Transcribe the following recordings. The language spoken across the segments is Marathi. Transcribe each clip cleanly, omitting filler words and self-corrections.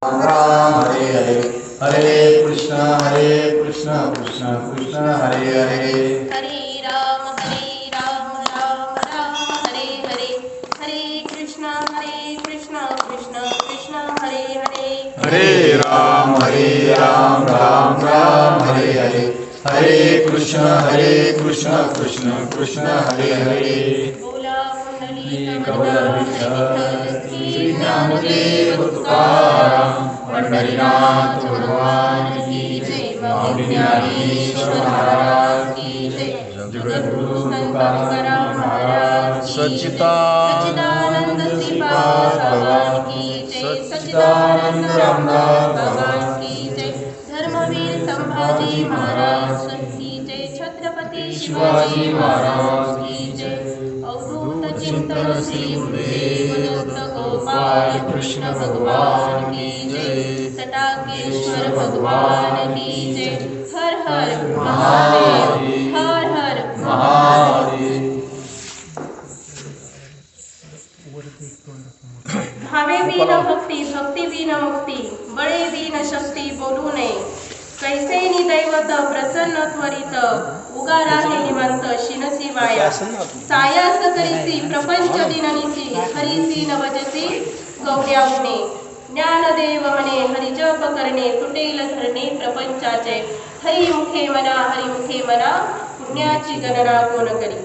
राम राम हरे हरे, हरे कृष्ण कृष्ण कृष्ण हरे हरे, हरे राम राम राम हरे हरे, हरे कृष्ण कृष्ण कृष्ण हरे हरे, हरे राम राम राम हरे हरे, हरे कृष्ण कृष्ण कृष्ण हरे हरे, बोला पुंडलिक कवल विठ्ठल श्री ज्ञानदेव तुकाराम पंढरीनाथ भगवान की जय, माऊली ज्ञानेश्वर महाराज की जय, जगद्गुरु तुकाराम महाराज सच्चिदानंद श्रीपाद भगवान की जय, सच्चिदानंद रामदास भगवान की जय, धर्मवीर संभाजी महाराज की जय, छत्रपती शिवाजी महाराज की जय, अवधूत चिंतन श्री गुरुदेव दत्त गोपाल कृष्ण भगवान की जय, सटाकेश्वर भगवान की जय, हर हर महादेव, हर हर महादेव। भावे बिन भक्ती, भक्ती बिन मुक्ती, बळे बिन शक्ती बोलू नये, कैसे दैवत प्रसन्न त्वरित, उगारा हे निमंत शिनसी वाया, सायास करीसी प्रपंच दिननिसी, हरिसी नवजसी गौड्या गुणे, ज्ञानदेव म्हणे हरिजप करणे, तुटेल धरणे प्रपंचाचे, हरिमुखे मना हरिमुखे मना, पुण्याची गणना कोण करी।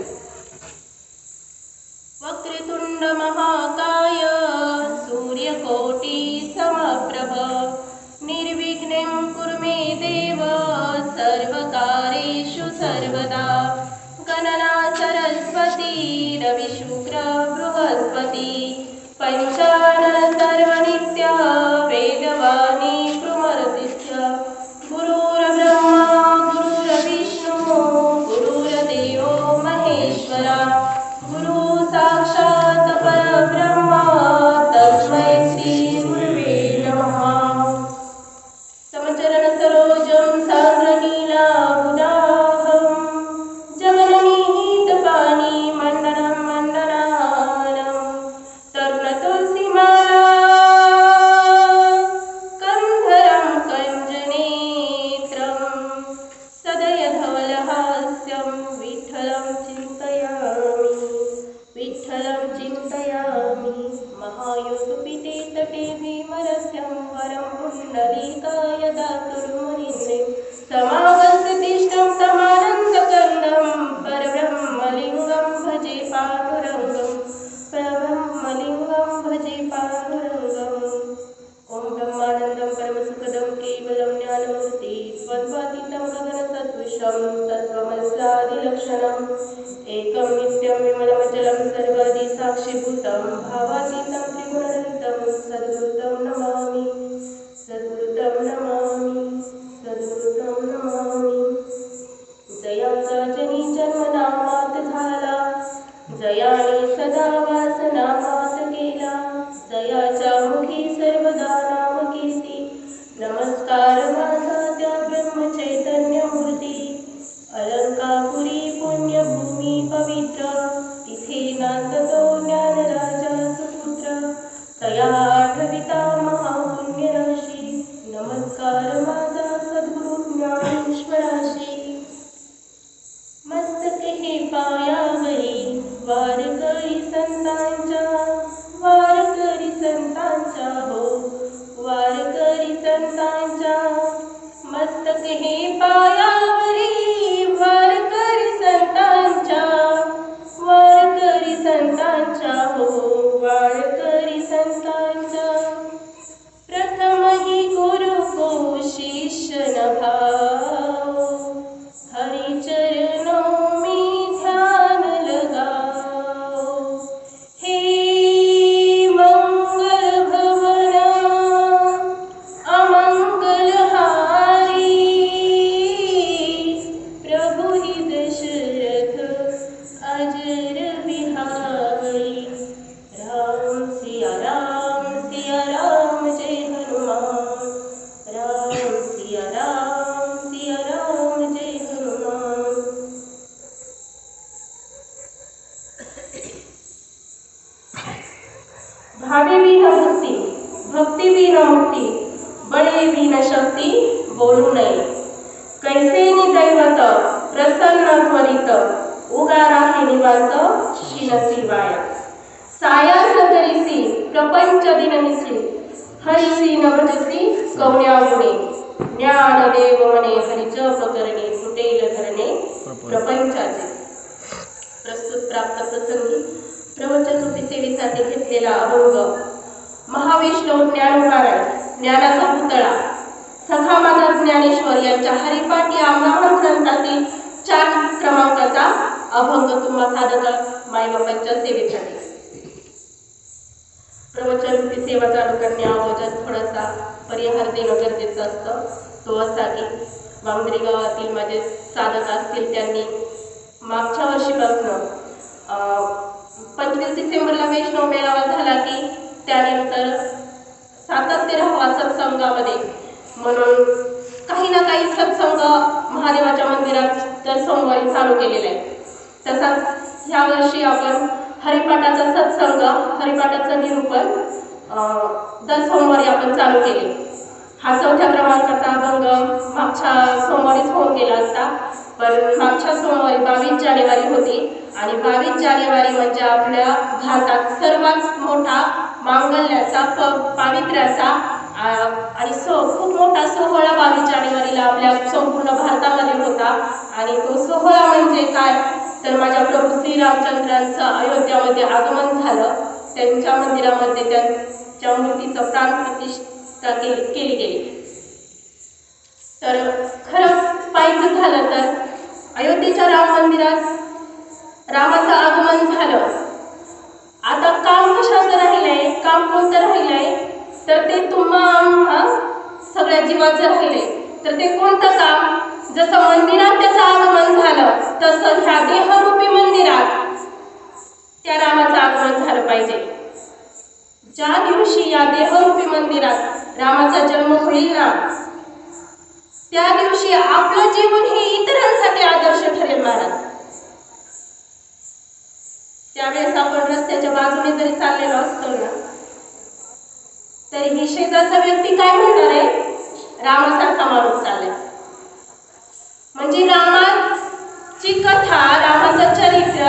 वक्रतुंड महाकाय सूर्यकोटी समप्रभ, निर्विघ्नं कुरु मे देव सर्वकार्येषु सर्वदा, गणना सरस्वती रवि शुक्र बृहस्पती, पंचानन सर्वनित्य वेदवाणी प्रमरतिष्य, गुरुर्ब्रह्मा गुरुर्विष्णु गुरुर्देवो महेश्वरा, गुरु साक्षात परब्रह्म तस्मै श्री गुरवे नमः। समचरण सरोजं साग्रनीलाभुदाहं, जवननिहितपानि मण्डनं मण्डनानं, तरुणतुलसीमाला कन्धरं कञ्जनेत्रं, सदयधवलहास्यं विठ्ठलं चिन्तयामि, विठ्ठलं चिन्तयामि, महायोगपीठे तटे भीमरस्यं वरं पुण्डरीकाय दातुर्मुनीन्द्रे, समागमस्तिष्ठं समानन्दकन्दं, परब्रह्मलिङ्गं भजे पाण्डुरङ्गं, परब्रह्मलिङ्गं भजे पाण्डुरङ्गम्। ओम ब्रह्मानन्दं परमसुखदं केवलं ज्ञानमूर्ति, द्वन्द्वातीतं गगनसदृशं तत्त्वमस्यादिलक्षणम्, एकं नित्यं विमलमचलं सर्वदि साक्षिभूतं, भावातीतं त्रिगुणरहितं सद्गुरुतं नमामि, सद्गुरुतं नमामि, सद्गुरुतं नमामि। बळे विन शक्ती बोलू नये. कैसेनी दैवत प्रसन्न त्वरित उगा राहे निवांत शिनसी वाया. सायास करीसी प्रपंच दिननिसी हरिसी नभजसी कवड्या गुणे. ज्ञानदेव मने हरिजप करणे फुटेल धरणे प्रपंचाचे. प्रस्तुत प्राप्त प्रसंगी प्रवचन रूपी सेवेसाठी घेतलेला अभंग महाविष्णू ज्ञानोपारायण ज्ञानाचा पुतळा सखा माझा ज्ञानेश्वर यांच्या हरिपाठ या महान ग्रंथातील 4 क्रमांकाचा अभंग तुम्हा सादर मायबापांच्या सेवेसाठी. प्रवचन रूपी सेवा चालू करण्या अगोदर थोडासा परिहार देणं गरजेचं असतं. तो असा की वांगरी गावातील माझे साधक असतील त्यांनी मागच्या वर्षीपासून 25 डिसेंबरला वैष्णव मेळावा झाला की त्यानंतर सातत्य राहावा सत्संगामध्ये म्हणून काही ना काही सत्संग महादेवाच्या मंदिरात दर सोमवारी चालू केलेला आहे. तसाच ह्या वर्षी आपण हरिपाठाचा सत्संग हरिपाठाचं निरूपण दर सोमवारी आपण चालू केले. हा 4थ्या क्रमांकाचा अभंग मागच्या सोमवारीच होऊन गेला असता, पण मागच्या सोमवारी 22 जानेवारी होती आणि 22 जानेवारी म्हणजे आपल्या भारतात सर्वात मोठा मांगल्याचा पावित्र्याचा आणि खूप मोठा सोहळा 22 जानेवारीला आपल्या संपूर्ण भारतामध्ये होता. आणि तो सोहळा म्हणजे काय तर माझ्या प्रभू श्रीरामचंद्रांचं अयोध्यामध्ये आगमन झालं. त्यांच्या मंदिरामध्ये त्यांच्या मूर्तीचं प्राण प्रतिष्ठा केली गेली. तर खरं पाहायचं झालं तर अयोध्येच्या राम मंदिरात रामाचं आगमन झालं. आता काम कशाचं राहिलंय, काम कोणतं राहिलंय तर ते तुम्हा सगळ्या जीवाचं राहिलंय. तर ते कोणतं काम, जसं मंदिरात त्याचं आगमन झालं तसं ह्या देहरूपी मंदिरात त्या रामाचं आगमन झालं पाहिजे. ज्या दिवशी या देहरूपी मंदिरात रामाचा जन्म होईल ना त्या दिवशी आपलं जीवन हे इतरांसाठी आदर्श ठरेल महाराज. त्यावेळेस आपण रस्त्याच्या बाजूने जरी चाललेलो असतो ना तरी ही शेजारचा व्यक्ती काय म्हणणार आहे, रामासारखा माणूस चाललाय. म्हणजे रामाची कथा रामाचं चरित्र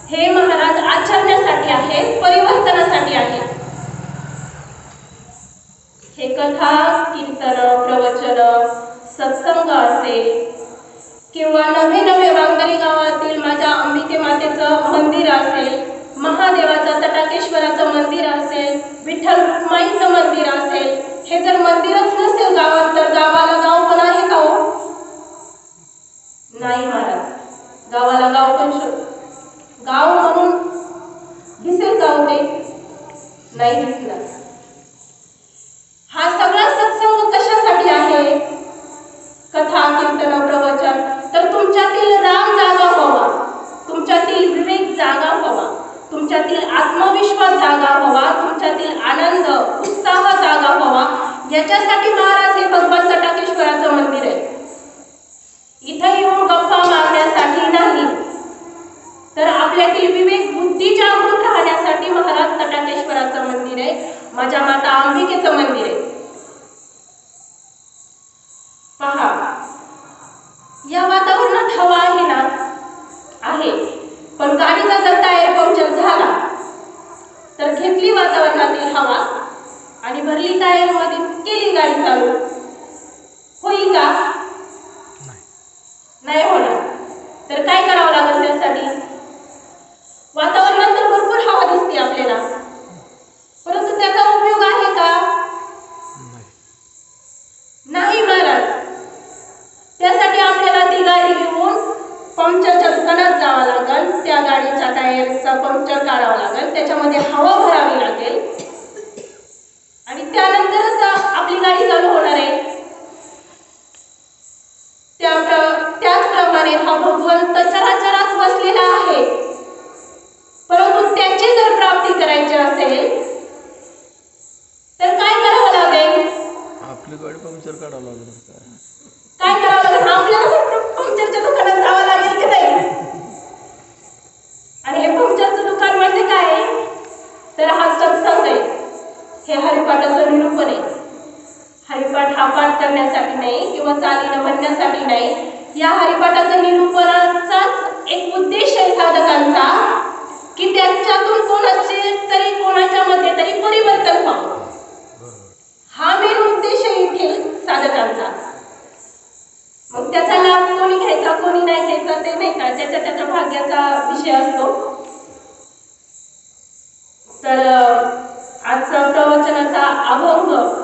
हे महाराज आचरण्यासाठी आहे, परिवर्तनासाठी आहे. हे कथा कीर्तन प्रवचन सत्संग असेल किंवा नवे वांगरी गावातील माझ्या अंबिके मातेचं मंदिर असेल, महादेवाचं तटाकेश्वराचं मंदिर असेल, विठ्ठल रुक्माईचं मंदिर असेल, हे जर मंदिरच नसेल गावात तर गावाला गाव पण आहे का हो? नाही महाराज, गावाला गाव पण गाव म्हणून दिसेल का होते? नाही दिसणार. हा सगळा सत्संग कशासाठी आहे, कथा कीर्तन प्रवचन, तर तुमच्यातील राम जागा व्हावा, तुमच्यातील विवेक जागा व्हावा, तुमच्यातील आत्मविश्वास जागा व्हावा, तुमच्यातील आनंद उत्साह जागा व्हावा, याच्यासाठी महाराज हे भगवान तटाकेश्वराचं मंदिर आहे. इथं येऊन गप्पा मारण्यासाठी नाही तर आपल्यातील विवेक बुद्धी जागृत राहण्यासाठी महाराज तटाकेश्वराचं मंदिर आहे, माझ्या माता अंबिकेचं मंदिर आहे. पहा, या वातावरणात हवा आहे ना, आहे, पण गाडीचा जर टायर पंक्चर झाला तर घेतली वातावरणातील हवा आणि भरली टायर मध्ये केली गाडी चालू, होईल का? नाही होणार. तर काय करावं लागेल त्यासाठी? वातावरणात तर भरपूर हवा दिसते आपल्याला, परंतु त्याचा उपयोग आहे का? नाही महाराज. त्यासाठी आपल्याला ती गाडी घेऊन पंक्चरच्या दुकानात जावं लागेल, त्या गाडीच्या टायरचा पंक्चर काढावं लागेल, त्याच्यामध्ये हवा भरावी लागेल आणि त्यानंतरच आपली गाडी चालू होणार आहे. त्याचप्रमाणे हा भगवंत चराचरात बसलेला आहे, परंतु त्याची जर प्राप्ती करायची असेल तर काय करावं लागेल? आपली गाडी पंक्चर काढावं लागेल. काय करावं लागेल? आपल्याला पंक्चरच्या दुकानात जावं लागेल की नाही? आणि हे पंक्चरचं दुकान म्हणजे काय तर हा सत्संग आहे, हे हरिपाठाचं निरूपण आहे. थापाट करण्यासाठी नाही किंवा चालीनं म्हणण्यासाठी नाही. या हरिपाठाचं निरूपणाचाच एक उद्देश आहे साधकांचा, की त्याच्यातून कोणाच्या मध्ये तरी परिवर्तन व्हावं. हा मेन उद्देश आहे इथे साधकांचा. मग त्याचा लाभ कोणी घ्यायचा कोणी नाही घ्यायचा ते नाही का, त्याच्या भाग्याचा विषय असतो. तर आजचा प्रवचनाचा अभंग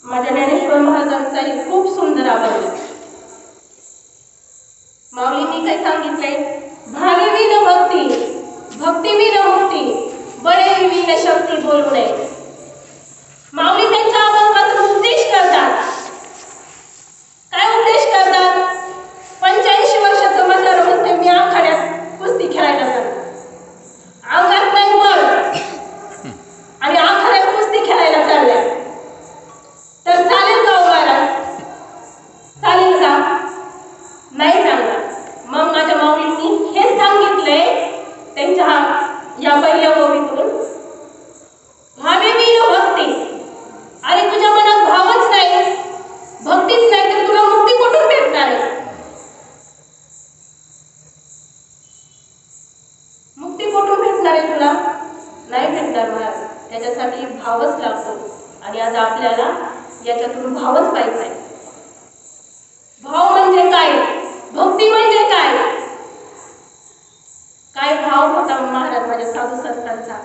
माझ्या ज्ञानेश्वर महाराजांचाही खूप सुंदर अभंग. माऊलींनी काय सांगितलंय? भावी विन भक्ती, भक्ती विन मुक्ती, बळे विन शक्ती बोलू नये. माऊली त्यांच्या अभंगातून उपदेश करतात. काय उपदेश करतात? 85 वर्षाचं म्हातारं म्हणते मी आखाड्यात कुस्ती खेळायला जातो. अंगात नाही बळ आणि आखाड्यात कुस्ती खेळायला चालल्या, तर चालेल का उभारा? चालेल का? नाही चालणार. मग माझ्या माऊलींनी हे सांगितलंय त्यांच्या या पहिल्या ओवीतून, भावे विन भक्ती. अरे तुझ्या मनात भावच नाही, भक्तीच नाही, तर तुला मुक्ती कुठून भेटणार आहे? मुक्ती कुठून भेटणार आहे तुला? नाही भेटणार महाराज. त्याच्यासाठी भावच लागतो. आणि आज आपल्याला याच्यातून भावच पाहिजे. भाव म्हणजे काय? भक्ती म्हणजे काय? काय भाव होता महाराज माझ्या साधू संतांचा?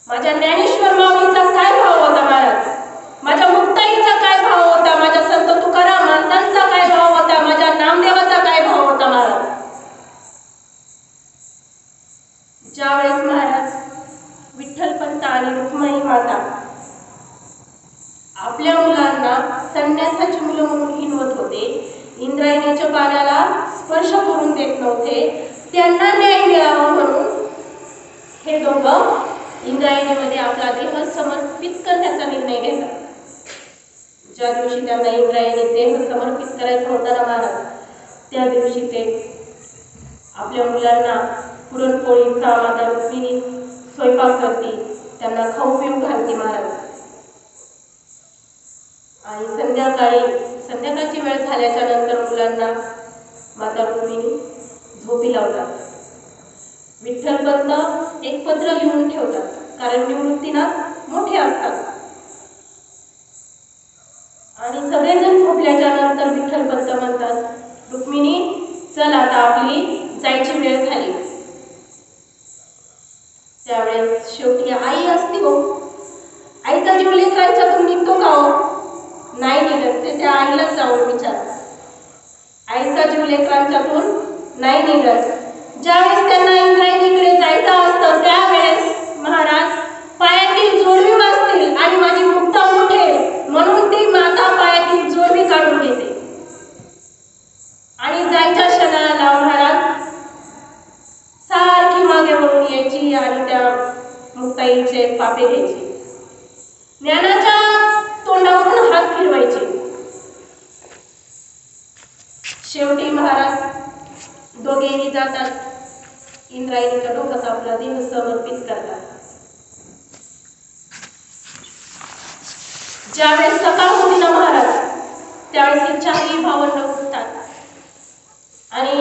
माझ्या ज्ञानेश्वर माऊलीचा काय भाव होता महाराज? माझ्या मुक्ताईचा काय भाव होता? माझ्या संत तुकाराम महाराजांचा काय भाव होता? माझ्या नामदेवाचा काय भाव होता महाराज? ज्यावेळेस महाराज विठ्ठलपंत आणि रुक्मिणी माता आपल्या मुलांना संन्यासाची मुलं म्हणून हिणवत होते, इंद्रायणीच्या पाण्याला स्पर्श करून देत नव्हते, त्यांना न्याय मिळावा म्हणून हे दोघं इंद्रायणीमध्ये आपला देह समर्पित करण्याचा निर्णय घेतात. ज्या दिवशी त्यांना इंद्रायणीत देह समर्पित करायचा होता ना महाराज, त्या दिवशी ते आपल्या मुलांना पुरणपोळीचा माता रुक्मिणी स्वयंपाक करते, त्यांना खाऊ पिऊ घालते महाराज. आणि संध्याकाळची वेळ झाल्याच्या नंतर मुलांना माता रुक्मिणी झोपी लावतात. विठ्ठलपंत एक पत्र लिहून ठेवतात, कारण निवृत्तीनाथ मोठे असतात. आणि सगळेजण झोपल्याच्या नंतर विठ्ठलपंत म्हणतात, रुक्मिणी चल आता आपली जायची वेळ झाली. त्यावेळेस शेवटी आई असते हो, आईचा जीव लेकरांच्यातून निघतो का हो? नाही निघत. ते त्या आईलाच जाऊन विचार. आईचा जीव लेकरांच्यातून नाही निघत. ज्यावेळेस त्यांना इंद्रायणीकडे जायचं असतं त्यावेळेस महाराज पायातील जोडवी वाजतील आणि माझी मुक्ता उठेल म्हणून ती माता पायातील जोडवी काढून घेते. आणि जायच्या क्षणाला महाराज सारखी मागे वळून यायची आणि त्या मुक्ताईचे पापे घ्यायची. ज्ञानाच्या तोंडावरून हात फिरवायचे. शेवटी महाराज दोघेही जातात, इंद्रायणीच्या डोक्यात आपला देह समर्पित करतात. ज्यावेळेस सकाळ होती ना महाराज, त्यावेळेस हे चारही भावंड उठतात आणि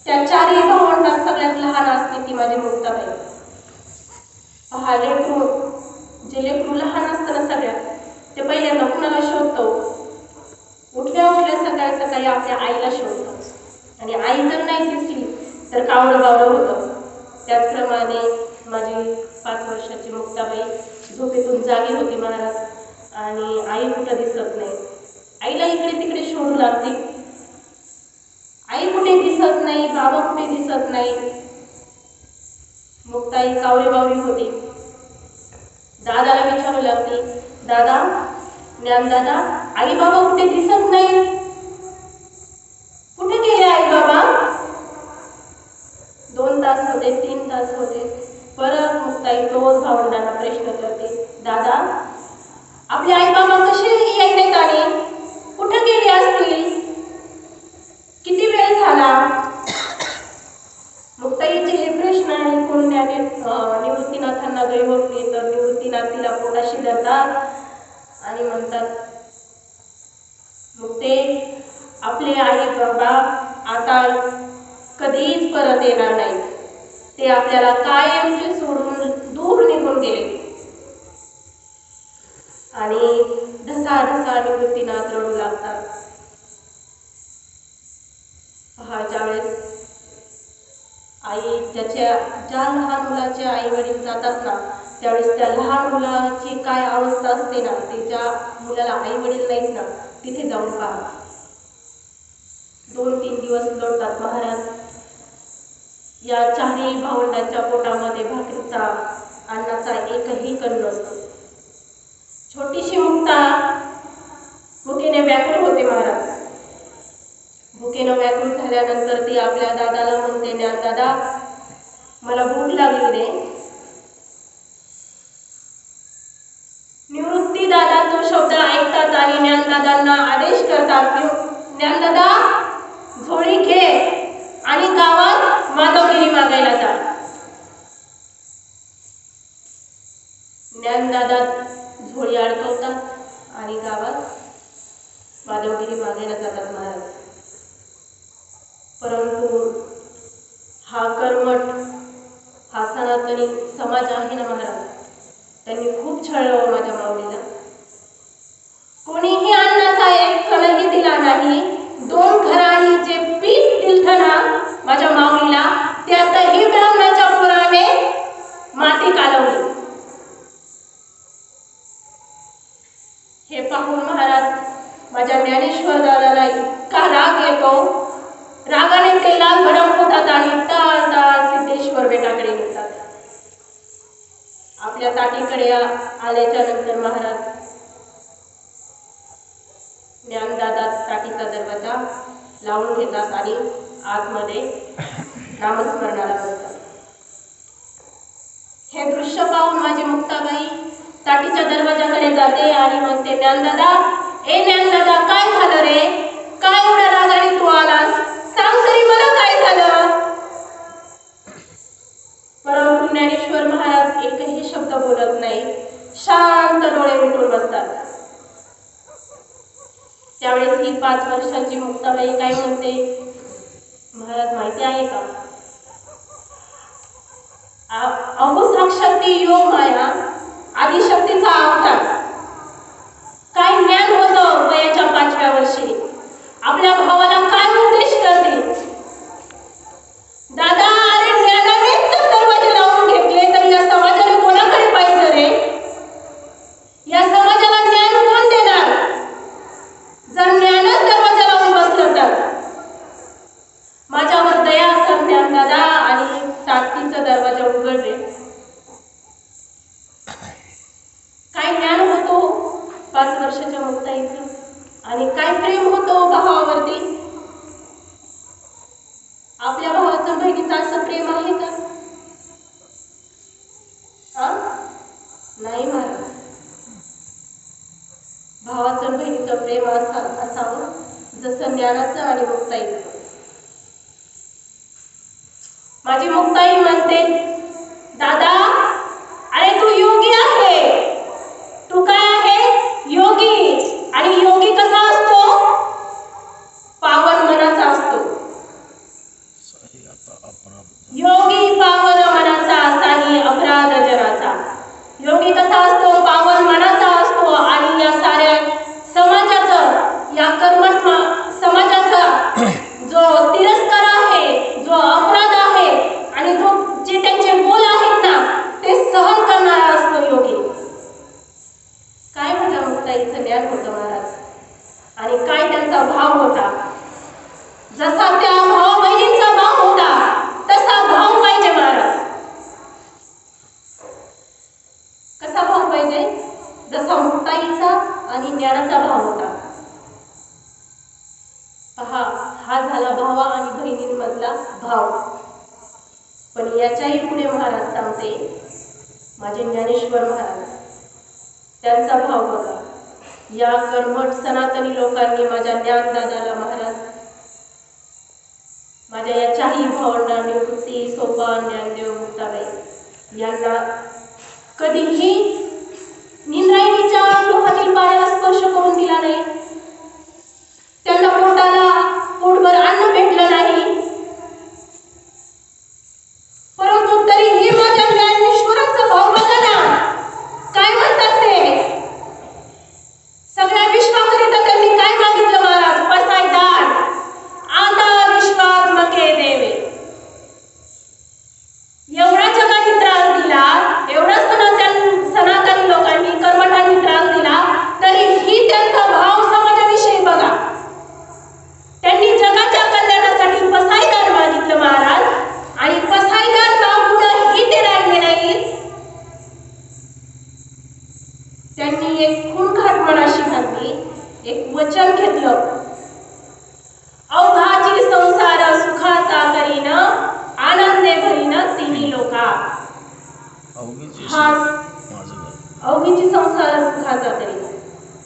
त्या चारही भावंडात सगळ्यात लहान असते ती माझी मुक्ताबाई. पहा लेकरू, जे लेकरू लहान असतं ना सगळ्यात, ते पहिल्यांदा कुणाला शोधतो? उठल्या सकाळी आपल्या आईला शोधतो. आणि आई जर नाही दिसली तर कावडं बावडं होतं. त्याचप्रमाणे माझी 5 वर्षाची मुक्ताबाई झोपेतून जागी होती महाराज, आणि आई कुठं दिसत नाही. आईला इकडे तिकडे शोधू लागते. आई कुठे दिसत नाही, बाबा कुठे दिसत नाही. मुक्ताई कावरे बावरी होती. दादाला विचारू लागते, दादा, ज्ञानदादा, आई बाबा कुठे दिसत नाही, कुठे गेले आई बाबा? 2 तास होते, 3 तास होते. परत मुक्ताई रोज भावंडांना प्रश्न करते, दादा, आपले आई बाबा कसे यायचे आणि कुठे गेले असतील? किती वेळ झाला? मुक्ताईचे हे प्रश्न ऐकून निवृत्तीनाथांना गैवरून येतं. निवृत्तीनाथ तिला पोटाशी धरतात आणि म्हणतात मग ते आपले आई बाबा आता कधीच परत येणार नाही, ते आपल्याला कायमचे सोडून दूर निघून गेले. आणि ढसा निवृत्तीनाथ रडू लागतात. ज्या वेळेस आई ज्या लहान मुलाचे आई वडील जातात ना, त्यावेळेस त्या लहान मुलाची काय अवस्था असते ना, ते ज्या मुलाला आई वडील नाहीत ना, तिथे जाऊन पहा. 2-3 दिवस लोटतात महाराज. या चारही भावंडांच्या पोटामध्ये भाकरीचा अन्नाचा एकही कण नसतो. छोटीशी मुक्ता भुकेने व्याकुळ होते महाराज. भुकेनं व्याकुळ झाल्यानंतर ती आपल्या दादाला म्हणते, ज्ञानदादा मला भूक लागली रे. निवृत्ती दादा तो शब्द ऐकतात आणि ज्ञानदादांना आदेश करतात, ज्ञानदादा झोळी घे आणि गावात माधवगिरी मागायला जा. ज्ञानदादा झोळी अडकवतात आणि गावात माधवगिरी मागायला जातात महाराज. परंतु हा कर्मठ, हा सनातनी समाज आहे ना महाराज, त्यांनी खूप छळलं माझ्या माऊलीला. कोणीही अन्नाचा एक कणही दिला नाही. 2 घराही जे पीठ दिलतं ना माझ्या माऊलीला, त्यातही ब्राह्मणाच्या पोराने माती कालवली. हे पाहून महाराज माझ्या ज्ञानेश्वर दादाला इतका राग येतो. रागाने ते लाल भडक होतात आणि ताळ सिद्धेश्वर बेटाकडे निघतात. आपल्या ताटीकडे आल्याच्या नंतर महाराज ज्ञानदादा ताटीचा दरवाजा लावून घेतात आणि आतमध्ये नामस्मरणाला बसतात. हे दृश्य पाहून माझी मुक्ताबाई ताटीच्या दरवाजाकडे जाते आणि म्हणते, ज्ञानदादा, ए ज्ञानदादा, काय झालं रे? काय एवढ्या रागाने तू आलास? सांग तरी मला काय झालं? परंतु ज्ञानेश्वर महाराज एकही शब्द बोलत नाही, शांत डोळे मिटून बसतात. त्यावेळेस ही 5 वर्षाची मुक्ताबाई काय म्हणते, महाराज माहिती आहे का, अहो साक्षाती योग माया आदिशक्तीचा अवतार. काय ज्ञान होतं वयाच्या 5व्या वर्षी, आपल्या भावाला काय उपदेश करते. दादा, अरे ज्ञानानेच जर दरवाजे लावून घेतले तर या समाजाने कोणाकडे पाहिजे रे? या समाजाला ज्ञान कोण देणार जर ज्ञानच दरवाजा लावून बसलं तर? माझ्यावर दया कर ज्ञानदादा. आणि ताटीचा दरवाजा उघडले. काय ज्ञान होतो 5 वर्षाच्या मुक्ताईचं, आणि काय प्रेम होतो भावावरती. आपल्या भावाचं बहिणीचं असं प्रेम आहे का? नाही महाराज. भावाचं बहिणीचं प्रेम असावं जसं ज्ञानाचं आणि मुक्ताईचं. माझी मुक्ताई म्हणते, दादा, अरे तू योगी आहे. तू काय आहे? योगी. आणि योगी कसा असतो? पावन मनाचा असतो. योगी पावन मनाचा असाही अपराध जनाचा. योगी कसा असतो? पावन मनाचा असतो. आणि या साऱ्या समाजाचं, या कर्मठ समाजाचा जो तिरस्कार आहे, जो अपराध आहे, आणि जे त्यांचे बोल आहेत ना, ते सहन करणारा असतो योगी. काय माझ्या मुक्ताईचं ज्ञान होतं महाराज, आणि काय त्यांचा भाव होता. जसा त्या भाव बहिणींचा भाव होता तसा भाव पाहिजे महाराज. कसा भाव पाहिजे? जसा मुक्ताईचा आणि ज्ञानाचा भाव होता. पहा, हा झाला भावा आणि बहिणींमधला भाव. पण याच्याही पुढे महाराज सांगते, माझे ज्ञानेश्वर महाराज, त्यांचा भाव बघा. या कर्मठ सनातनी लोकांनी माझ्या ज्ञानदादाला महाराज, माझ्या या चारही भावांना, निवृत्ती, सोपान, ज्ञानदेव, मुक्ताबाई यांना कधीही इंद्रायणीच्या लोहातील पाण्यात त्यांनी एक खूणखाट मनाशी घातली, एक वचन घेतलं, अवघाची संसार सुखाचा करीन, आनंदे भरीन तिन्ही लोका. हा अवघीची संसार सुखाचा करीन,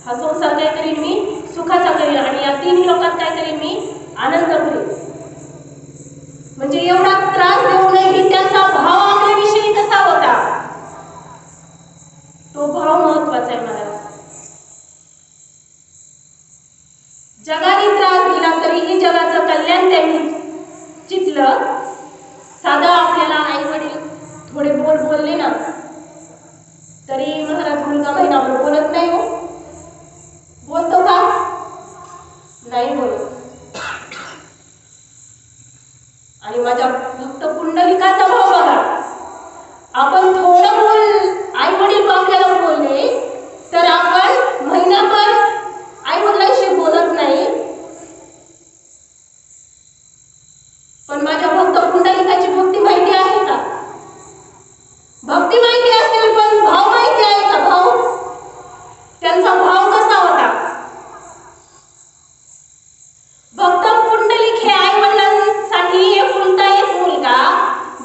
हा संसार काय करीन मी, सुखाचा करीन, आणि या तिन्ही लोकात काय करीन मी, आनंद करीन. म्हणजे एवढा त्रास देऊनही त्यांचा भाव आपल्याविषयी कसा होता, तो भाव महत्वाचा आहे मला. जगाने त्रास दिला तरीही जगाचं कल्याण त्यांनी चितलं. साधा आपल्याला आई वडील थोडे बोलले ना तरी महाराज मुलगा महिनाभर बोलत नाही हो, बोलतो का, नाही बोलत. आणि माझ्या भक्त पुंडलिकाचा भाव बघा, आपण थोडं आई वडील आपल्याला बोलले तर आपण महिनाभर आई वडिलांशी बोलत नाही. पण माझ्या भक्त पुंडलिकाची भक्ती माहिती आहे का, भक्ती माहिती असेल पण भाव माहिती आहे का, भाव, त्यांचा भाव कसा होता. भक्त पुंडलिक हे आई वडिलांसाठी एकुलता एक मुलगा,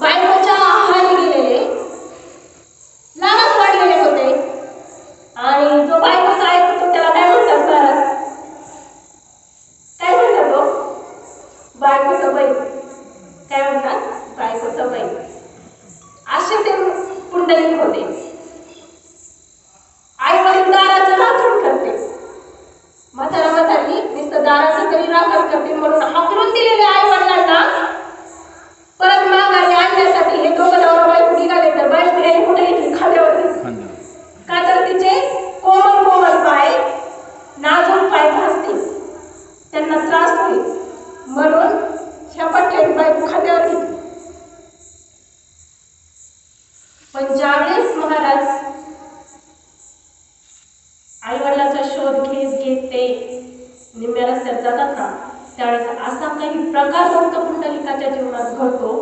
बायकोच्या आहारी गेलेले, लहानच वाढलेले होते. आणि जो बायकोचा ऐकतो त्याला काय म्हणतात बरं, काय म्हणतात तो, बायकोचा बैल, काय म्हणतात, बायकोचा बैल. असे ते पुंडलिक होते. आई वडील दाराचं राखण करते, म्हातारी नुसतं दाराचं तरी राखण करते म्हणून हाकलून दिलेले आई वडिलांना परत माघारी आणण्यासाठी हे दोघं नवरा बायको निघाले तर बायको यायला कुठे येते, खांद्यावरती, का तर तिचे कोमल पाय, नाजूक पाय भासतील, त्यांना त्रास होईल म्हणून ह्या पट्ट्याने बायको खांद्यावर घेतली. पण ज्यावेळेस महाराज आई वडिलांचा शोध घेत ते निम्म्या रस्त्यात जातात ना, त्यावेळेस असा काही प्रकार भक्त पुंडलिकाच्या जीवनात घडतो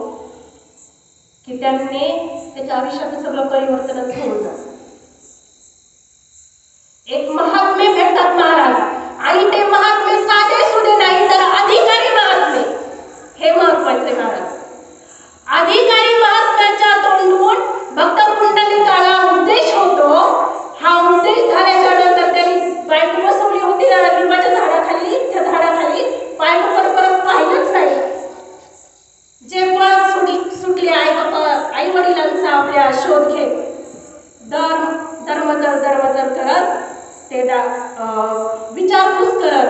की त्यांनी त्याच्या आयुष्याचं सगळं परिवर्तनच होऊन जातं. एक महात्मे भेटतात महाराज, आणि ते महात्मे साधे सुधे नाही तर अधिकारी महात्मे, हे महत्वाचे महाराज. अधिकारी महात्म्याच्या तोंडून भक्त पुंडलिकाला उपदेश होतो. हा उपदेश झाल्याच्या नंतर त्यांनी बायको बसवली होती ना लिंबाच्या झाडाखाली, त्या झाडाखाली बायको परत पाहिलंच नाही. जे पळत सुटले आई वडिलांचा आपल्या शोध घेत धर्मचर करत ते विचारपूस करत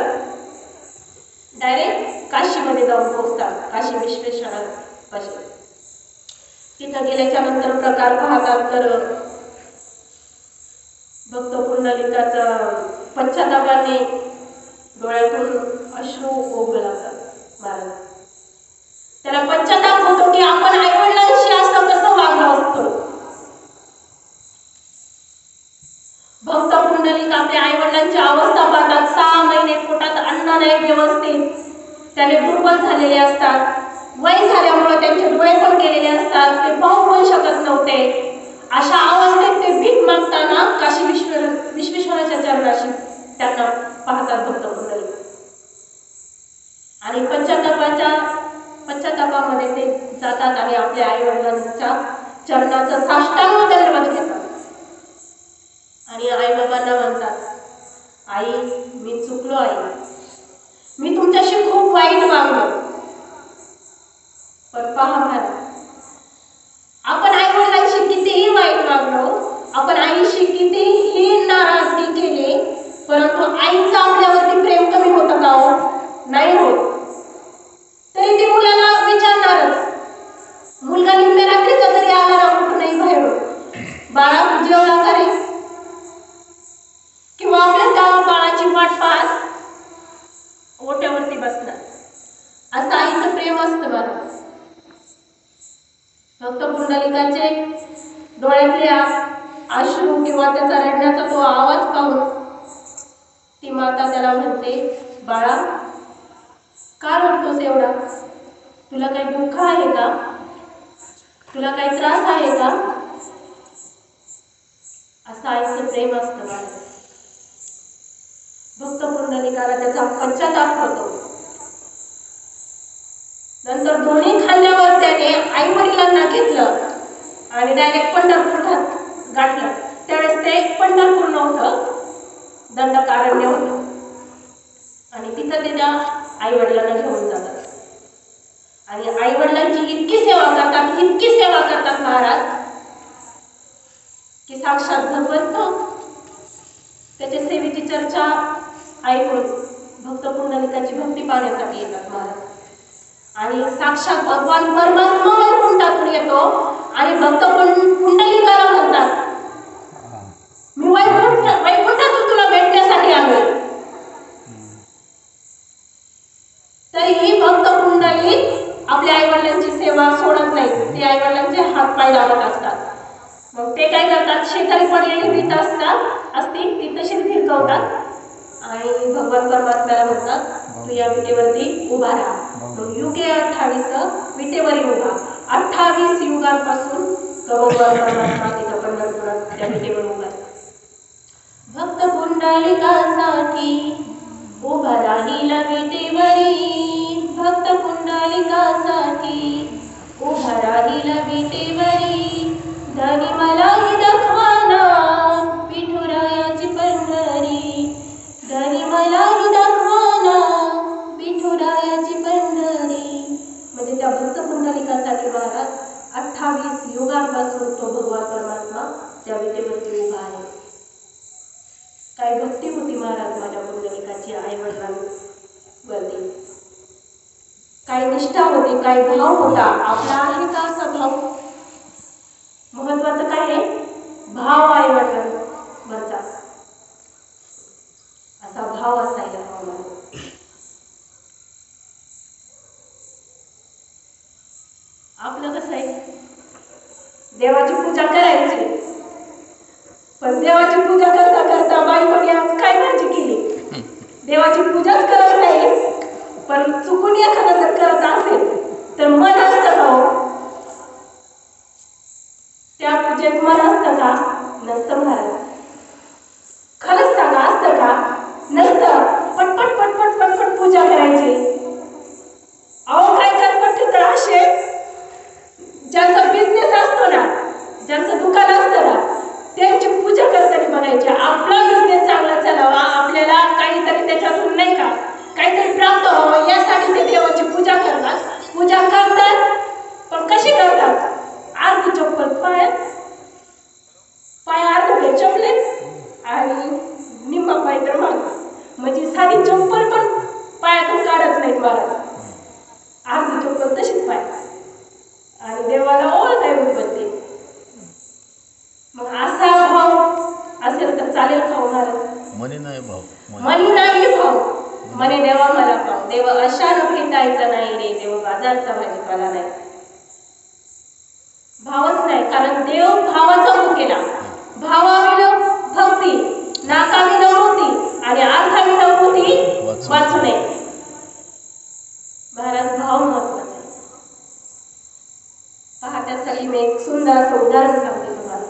डायरेक्ट काशीमध्ये जाऊन पोहोचतात, काशी विश्वेश्वरापाशी. तिथं गेल्याच्या नंतर प्रकार पाहतात तर भक्त पुंडलिकाचा पश्चातापाने डोळ्यातून अश्रू ओघळू लागतात महाराज. त्याला पश्चाताप होतो की आपण आई वडिलांशी असं कसं वागलो असतो. भक्त पुंडलिक आपल्या आई वडिलांची अवस्था पाहतात. 6 महिने पोटात अन्न नाही व्यवस्थित, त्याने दुर्बल झालेले असतात, वय झाल्यामुळे त्यांचे डोळे पण गेलेले असतात, ते पाहू पण शकत नव्हते. अशा अवस्थेत ते भीक मागताना काशी विश्वेश्वराच्या चरणाशी त्यांना पाहतात भक्त पुंडलिक. आणि पश्चातापामध्ये ते जातात आणि आपल्या आई वडिलांच्या चरणाचा साष्टांग दंडवत घेतात आणि आई बाबांना म्हणतात, आई मी चुकलो, आई मी तुमच्याशी खूप वाईट वागलो. पण पहा महाराज, आपण आई वडिलांशी कितीही वाईट वागलो, आपण आईशी कितीही नाराजगी केली, परंतु आईचं आपल्यावरती प्रेम कमी होतं का हो? नाही होत. तरी ती मुलाला विचारणारच. मुलगा निम्म्या रात्रीचा तरी आला ना कुठूनही बाहेर, बाळा जेवला का रे, किंवा आपल्या बाळाची वाट पाहत ओट्यावरती बसणार. असं आईचं प्रेम असतं बरं. भक्त पुंडलिकाचे डोळ्यातले अश्रू किंवा त्याचा रडण्याचा तो आवाज पाहून ती माता त्याला म्हणते, बाळा का रडतोस एवढा, तुला काही दुःख आहे का, तुला काही त्रास आहे का. असं आईचं प्रेम असतं बाळा. पुंडलिकाला त्याचा पश्चाताप होतो. नंतर दोन्ही खांद्यावर त्याने आई वडिलांना घेतलं आणि डायरेक्ट पंढरपूर गाठलं. त्यावेळेस ते पंढरपूर नव्हतं, दंडकारण्य होतं. आणि तिथं त्याच्या आई वडिलांना घेऊन जातात आणि आई वडिलांची इतकी सेवा करतात महाराज की साक्षात भगवंत त्याच्या सेवेची चर्चा ऐकून भक्त पुंडलिकाची भक्ती पाहण्यासाठी येतात महाराज. आणि साक्षात भगवान परमात्मा वैकुंठातून येतो आणि भक्त पुंडलिकाला म्हणतात, मी वैकुंठातून तुला भेटण्यासाठी आलोय. तरीही भक्त पुंडलिक आपल्या आई वडिलांची सेवा सोडत नाही. ते आई वडिलांचे हात पाय लावत असतात. मग ते काय करतात, शेजारी पडलेली वीट असती ती तशीच भिरकवतात आणि भगवान परमात्म्याला म्हणतात, तू या विटेवरती उभा राहा. मग युगे 28 विटेवरी उभा. 28 युगांपासून तो भगवान परमात्मा तिथं पंढरपुरात त्या विटेवर उभा. भक्त पुंडलिकासाठी उभा राहिला विटेवरी. भक्त पुंडलिकासाठी उभा राहिला विटेवरी. धनी मलाही दाखवाना विठुरायाची पंढरी. धनी मलाही दाखवाना विठुरायाची पंढरी. म्हणजे त्या भक्त पुंडलिकासाठी महाराज 28 युगांपासून तो भगवान परमात्मा त्या विटेवरती उभा आहे. काय भक्ती होती महाराज माझ्या पुंडलिकाची आई वडिलांवरती. काय निष्ठा होती, काय भाव होता. आपला आहे का असा भाव? महत्वाचं काय आहे, भाव आई वडिलांवरचा असा भाव असायला हवा. आपलं कसं आहे, देवाची पूजा करायची, पण देवाची पूजा करता करता बायकोने आज काय भाजी केली. देवाची पूजाच करत नाही, पण चुकून एखादा जर करत असेल तर मन असतं का? त्या पूजेत मन असतं का? नसतं महाराज. खरंच सांगा, असतं का? नसतं. पटपट पटपट पटपट पूजा करायची. अहो काय करपट तर असे ज्यांचा बिझनेस असतो ना, ज्यांचं दुकान असतं ना, त्यांची पूजा करताना बघायची. आपला बिझनेस चांगला चालावा, आपल्याला काहीतरी त्याच्यातून नाही का काहीतरी प्राप्त व्हावं यासाठी ते देवाची पूजा करतात. पूजा करतात, पण कशी करतात? अर्धी चप्पल पाय अर्धे चपले आणि निम्मा पाय तर म्हणजे साधी चप्पल पण पायातून काढत नाहीत महाराज. अर्धी चप्पल तशीच पाय आणि देवाला ओळख आहे उदबत्ती. मग असा भाव असेल तर चालेल का महाराज? मनी नाही भाव, मने देवा मला पाव. देव अशानं भेटायचं नाही रे, देव बाजारचा भाजीपाला नाही. भावच नाही, कारण देव भावाचा मुकेला. भावाविन भक्ती, नाकाविन मूर्ती आणि अर्थाविन मूर्ती वाचू नये. महाराज भाव महत्वाचा आहे. पहा, त्यासाठी मी एक सुंदर असं उदाहरण सांगते तुम्हाला.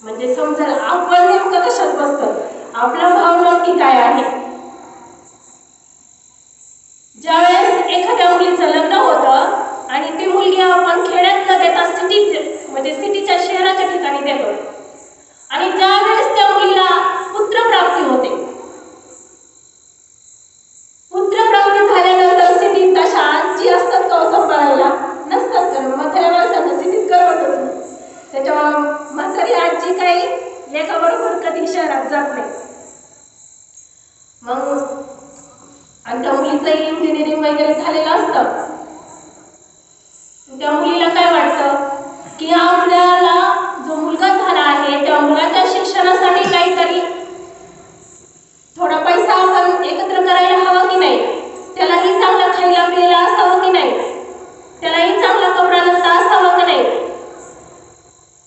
म्हणजे समजा आपण नेमकं कशात बसतो, आपला भाव नक्की काय आहे. ज्यावेळेस एखाद्या मुलीचं लग्न होतं आणि ती मुलगी आपण खेड्यात न देता सिटीच्या शहराच्या ठिकाणी देतो आणि ज्यावेळेस त्या मुलीला पुत्रप्राप्ती होते, पुत्रप्राप्ती झाल्यानंतर सिटीत तशा आजी असतात का सांभाळायला? नसतात. कारण म्हाताऱ्या माणसांना सिटीत करवतच नाही. त्याच्यामुळे म्हातारी आजी काही लेखाबरोबर कधी शहरात जात नाही. मग आणि त्या मुलीचं इंजिनिअरिंग वगैरे झालेलं असतं. त्या मुलीला काय वाटतं की आपल्याला जो मुलगा झाला आहे त्या मुलाच्या शिक्षणासाठी काहीतरी थोडा पैसा आपण एकत्र करायला हवा की नाही, त्यालाही चांगला खायला प्यायला असावं की नाही, त्यालाही चांगला कपडा लत्ता असावा की नाही.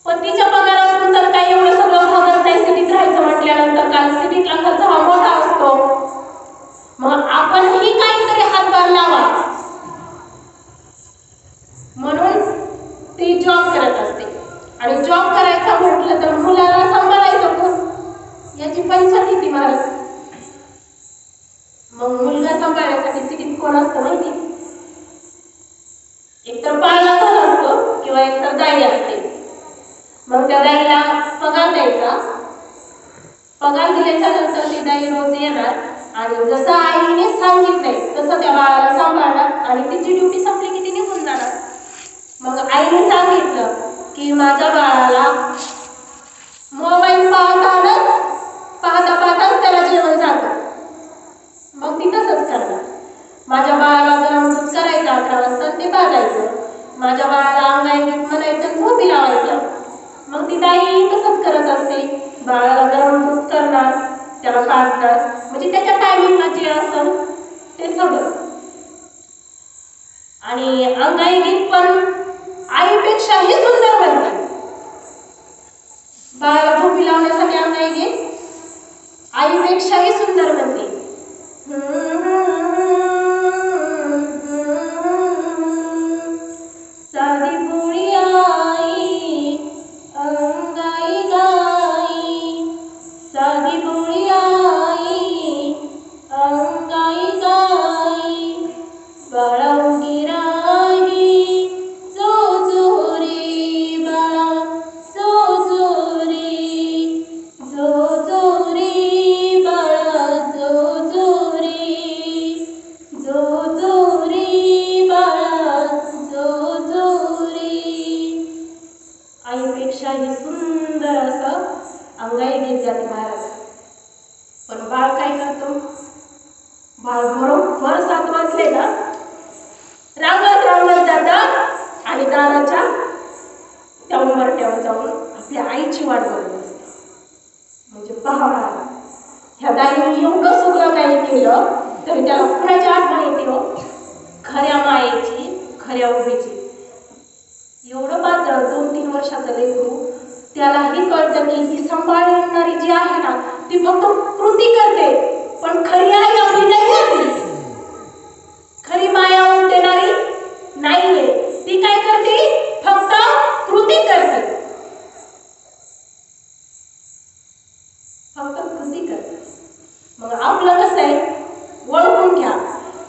पतीच्या पगारातून तर काही एवढं सगळं भागत नाही सिटीत राहायचं म्हटल्यानंतर, कारण सिटीतला खर्च हा मोठा असतो. मग आपणही काहीतरी हातभार लावा म्हणून ती जॉब करत असते. मग त्या दाईला पगार द्यायचा. पगार दिल्याच्या नंतर ती दाई रोज येणार आणि जसं आईने सांगितलंय तसं त्या बाळाला सांभाळणार आणि तिची ड्युटी संपली की ती निघून जाणार. मग आईने सांगितलं की माझ्या बाळाला मोबाईल पाहता पाहताच त्याला जेवण जातं, मग ती तसंच करणार. माझ्या बाळाला गरम दूध करायचं 11 वाजता ते पाजायचं. माझ्या बाळाला अंगाई गीत म्हणायचं झोपी लावायचं. मग ती ताई तसंच करत असते. बाळाला गरम दूध करणार, त्याला पाजणार, म्हणजे त्याच्या टायमिंगला जे असेल ते सगळं. आणि अंगाई गीत पण आईपेक्षाही सुंदर म्हणतात. बाळाला झोपी लावण्यासाठी अंगाई गीत आईपेक्षाही सुंदर म्हणते. साधी भोळी आई अंगाई गाई, साधी भोळी आई अंगाई गाई, बाळा उगी राही जो जो रे बाळा जो जो रे, जो जो रे बाळा जो जो रे, जो जो रे बाळा जो जो रे. आईपेक्षाही सुंदर असं अंगाई गीत गाते महाराज. पण बाळ काय करतो? बाळ बरोबर 7 वाजले ना रांगत जातं आणि दाराच्या त्या उंबरठ्यावर जाऊन आपल्या आईची वाट बघत असतं. म्हणजे पहा ह्या दाईने एवढं सगळं काही केलं तरी त्याला कुणाची आठवण येते हो? खऱ्या मायेची, खऱ्या उभीची. एवढं पातळ 2-3 वर्षाचं लेकरू, त्यालाही कळतं की ती सांभाळणारी जी आहे ना ती फक्त कृती करते, पण खरी आई आपली नाही आहे. खरी माया देणारी नाहीये. ती काय करते? फक्त कृती करते, फक्त कृती करते. मग आपलं कसं आहे ओळखून घ्या.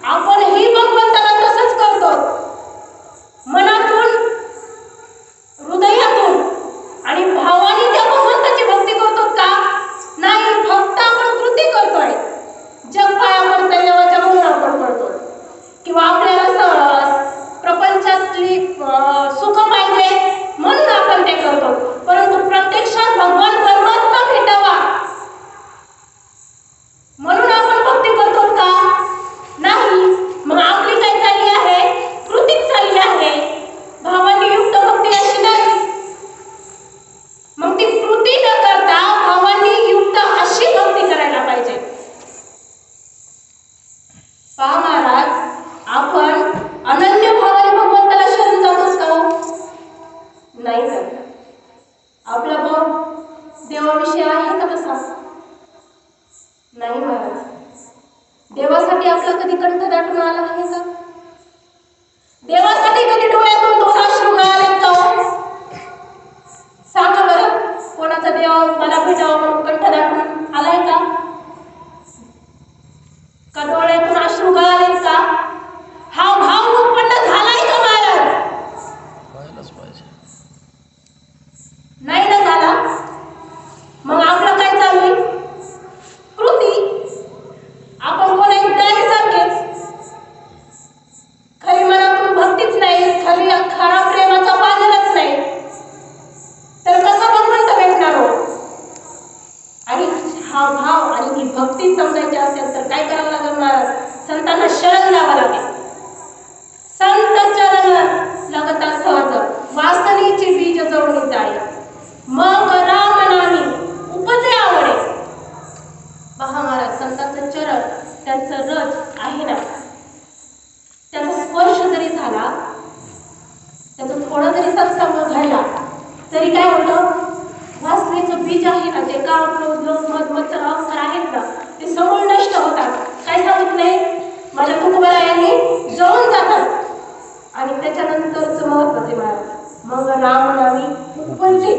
आपण ही भगवंताला तसंच करतो, मनातून हृदयातून आणि भावाने त्या भगवंताची भक्ती करतो का? नाही, फक्त आपण कृती करतोय. जग पाया पडतंय देवाच्या गुणावर आपण पडतो, किंवा आपल्याला प्रपंचातली सुख पाहिजे म्हणून आपण ते करतो. परंतु प्रत्यक्षात भगवान परमात्मा भेटावा म्हणून आपण भक्ती करतो का? नाही. मग आपली काय चालली आहे? कृतीच चालली आहे. भावाने युक्त भक्ती अशी नाही. मग ती कृती न करता भावाने युक्त अशी भक्ती करायला पाहिजे. पहा महाराज, आपण अनन्य भावाने भगवंताला शरण जातोच का? नाही तर आपला भाव देवाविषयी आहे का तसा? नाही महाराज. देवासाठी आपला कधी कंठ दाटून आला आहे का? देवासाठी कधी डोळ्यातून 2 अश्रू गळाले का? सांगा बरं, कोणाचा देव मला भेटावा म्हणून कंठ दाटून आलाय का? का डोळ्यातून अश्रू गळाले का? हा भाव उत्पन्न झालाय का महाराज? नाही ना झाला. मग आपलं काय चालू आहे? कृती. आपण कोणा सारखेच खरी मनातून भक्तीच नाही, खरा प्रेमाचा पाजरच नाही, तर कसा भगवंत भेटणार हो? आणि हा भाव आणि ही भक्ती समजायची असेल तर काय करावं लागेल महाराज? संतांना शरण जावं लागेल. संत चरण लगता सहज वासनेची बीज जवळून जाळे, मग राम नामी उपजे आवडे. पहा महाराज, संतांचं चरण, त्यांचं रज आहे ना, त्याचा स्पर्श जरी झाला, त्याचं थोडं जरी सत्संग घडला तरी काय होतं? वासनेचं बीज आहे ना, जे काम क्रोध लोभ मद मत्सर अहंकार आहेत ना, ते समूळ नष्ट होतात. काय सांगितलंय? माझ्या तुकोबरायांनी जळून जातात. आणि त्याच्यानंतरच महत्वाचे महाराज, मग राम नामी उपजे.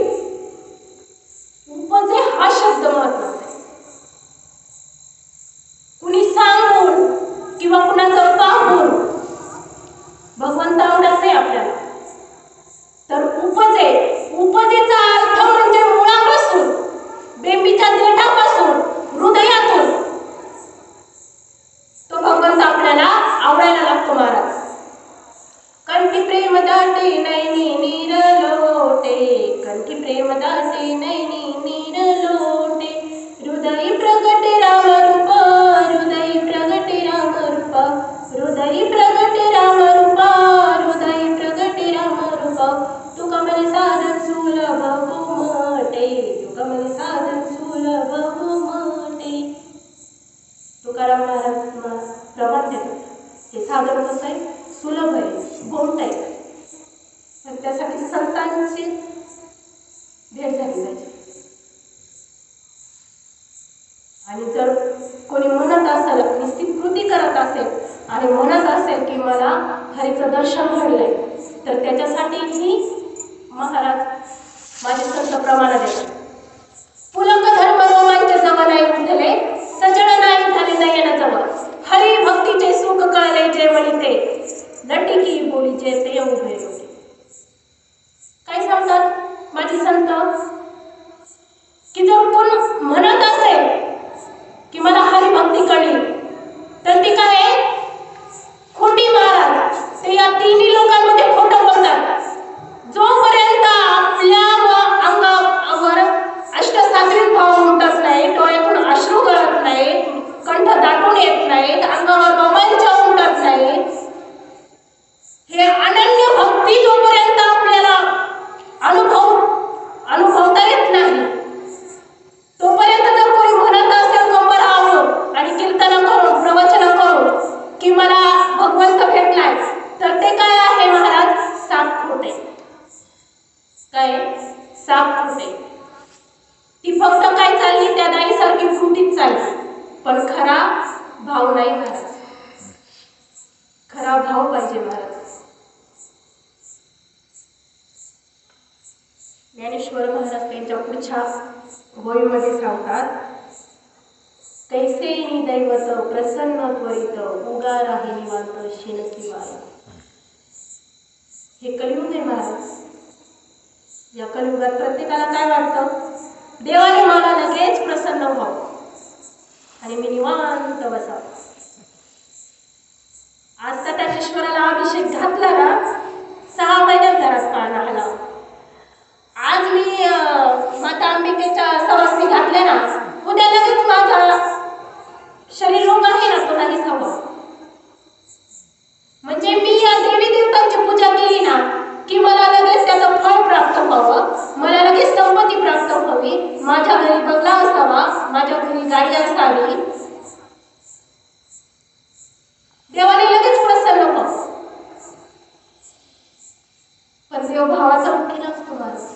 साधन कसं आहे? सुलभ आहे, गोड आहे. तर त्यासाठी संतांची भेट झाली पाहिजे. आणि जर कोणी म्हणत असेल, नुसती कृती करत असेल आणि म्हणत असेल की मला हरीचं दर्शन घडलंय, तर त्याच्यासाठीही महाराज माझे संत प्रमाण देतात. पुलक धर्म रोमांच जवळ नाही उठले, सजळ नाही झाले नयन जवळ, हरी भक्तीचे सुख कळले जे म्हणते, लटिकी बोली जे ते उभे होते. काय सांगतात माझे संत? की जर कोण म्हणत असेल की मला हरिभक्ती कळली, तर ती काय खोटी महाराज. ते या तिन्ही लोकांमध्ये खोटं बोलतात. जोपर्यंत आपल्या अंगावर अष्टसात्विक भाव उमटत नाही, डोळ्यातून अश्रू गळत नाही, कंठ दाटून येत नाहीत, अंगावर रोमांच उमटत नाही, हे अनन्य भक्ती जोपर्यंत आपल्याला अनुभवता येत नाही, तोपर्यंत जर कोणी म्हणत असेल कंबर आवरून आणि कीर्तन करून प्रवचन करून की मला भगवंत भेटलाय, तर ते काय आहे महाराज? साप खोटे. काय? साप खोटे. ती फक्त काय चालली? त्या दाईसारखी फुटीत चालली, पण खरा भाव नाही महाराज. खरा भाव पाहिजे महाराज. ज्ञानेश्वर महाराज त्यांच्या पुढच्या गोळीमध्ये सांगतात, कैसे दैवत प्रसन्न त्वरित उगा राही निवांत शिनसी वाय. हे कलियुग आहे महाराज. या कलियुगात प्रत्येकाला काय वाटतं? देवाने मला लगेच प्रसन्न व्हावं आणि मी निवांत बसावं. आज तटाकेश्वराला अभिषेक घातला ना, 6 महिन्यात घरात पाळणा आला. आज मी माता अंबिकेच्या सवासणी घातल्या ना, उद्या लगेच माझा शरीर रोग आहे ना, तो नाही हवा. म्हणजे मी या देवी देवतांची पूजा केली ना की मला लगेच त्याचं फळ प्राप्त व्हावं, मला लगेच संपत्ती प्राप्त व्हावी, माझ्या घरी बंगला असावा, माझ्या घरी गाडी असावी, देवाने लगेच प्रसन्न व्हावं. पण देव भावाचा मुक्ती नसतो महाराज.